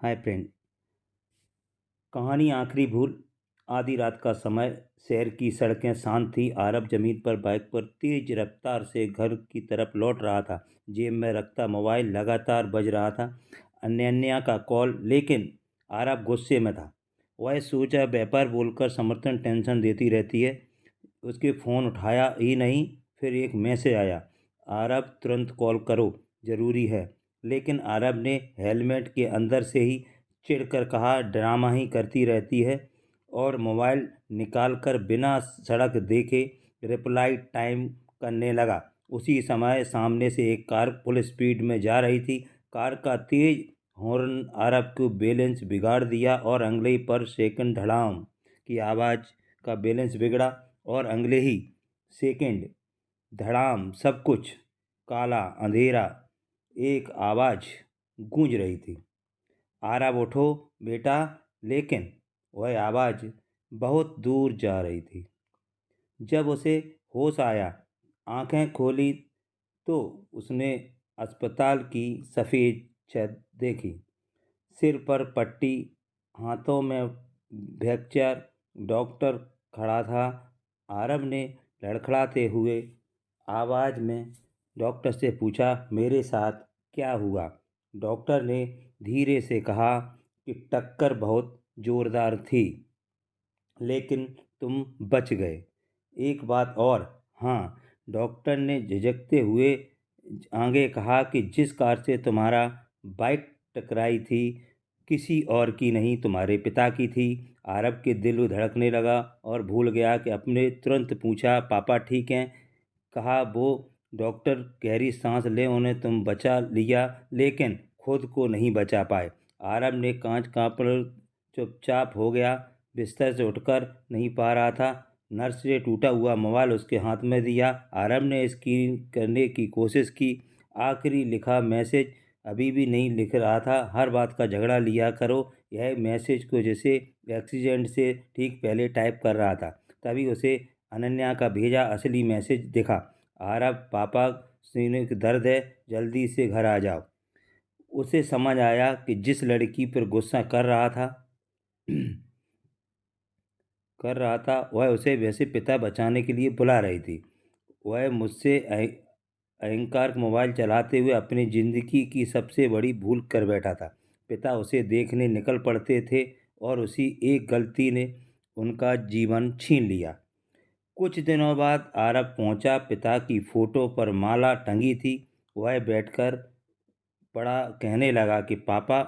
Hi friend. कहानी आखिरी भूल। आधी रात का समय। शहर की सड़कें शांत थी। आरब जमीन पर बाइक पर तेज रफ्तार से घर की तरफ लौट रहा था। जेब में रखता मोबाइल लगातार बज रहा था। अनन्या का कॉल, लेकिन आरब गुस्से में था। वह सोचा व्यापार बोलकर समर्थन टेंशन देती रहती है। उसके फ़ोन उठाया ही नहीं। फिर एक मैसेज आया, आरब तुरंत कॉल करो, ज़रूरी है। लेकिन आरब ने हेलमेट के अंदर से ही चिढ़कर कहा, ड्रामा ही करती रहती है, और मोबाइल निकालकर बिना सड़क देखे रिप्लाई टाइम करने लगा। उसी समय सामने से एक कार फुल स्पीड में जा रही थी। कार का तेज हॉर्न अरब को बैलेंस बिगाड़ दिया और अगले पर सेकंड धड़ाम की आवाज़ का बैलेंस बिगड़ा, और अगले ही सेकंड धड़ाम सब कुछ काला अंधेरा। एक आवाज़ गूंज रही थी, आरब उठो बेटा। लेकिन वह आवाज़ बहुत दूर जा रही थी। जब उसे होश आया, आंखें खोली, तो उसने अस्पताल की सफ़ेद छत देखी। सिर पर पट्टी, हाथों में फ्रैक्चर। डॉक्टर खड़ा था। आरब ने लड़खड़ाते हुए आवाज़ में डॉक्टर से पूछा, मेरे साथ क्या हुआ? डॉक्टर ने धीरे से कहा कि टक्कर बहुत ज़ोरदार थी, लेकिन तुम बच गए। एक बात और, हाँ, डॉक्टर ने झिझकते हुए आगे कहा कि जिस कार से तुम्हारा बाइक टकराई थी, किसी और की नहीं, तुम्हारे पिता की थी। आरब के दिल धड़कने लगा और भूल गया कि अपने तुरंत पूछा, पापा ठीक हैं? कहा वो। डॉक्टर गहरी सांस ले, उन्हें तुम बचा लिया, लेकिन खुद को नहीं बचा पाए। आरब ने कांच कांप चुपचाप हो गया। बिस्तर से उठकर नहीं पा रहा था। नर्स ने टूटा हुआ मोबाइल उसके हाथ में दिया। आरब ने स्क्रीन करने की कोशिश की। आखिरी लिखा मैसेज अभी भी नहीं लिख रहा था। हर बात का झगड़ा लिया करो। यह मैसेज को जैसे एक्सीडेंट से ठीक पहले टाइप कर रहा था। तभी उसे अनन्या का भेजा असली मैसेज दिखा, आरब पापा, सीने में दर्द है, जल्दी से घर आ जाओ। उसे समझ आया कि जिस लड़की पर गुस्सा कर रहा था वह उसे वैसे पिता बचाने के लिए बुला रही थी। वह मुझसे अहंकार मोबाइल चलाते हुए अपनी ज़िंदगी की सबसे बड़ी भूल कर बैठा था। पिता उसे देखने निकल पड़ते थे और उसी एक गलती ने उनका जीवन छीन लिया। कुछ दिनों बाद आरब पहुंचा। पिता की फोटो पर माला टंगी थी। वह बैठकर बड़ा कहने लगा कि पापा,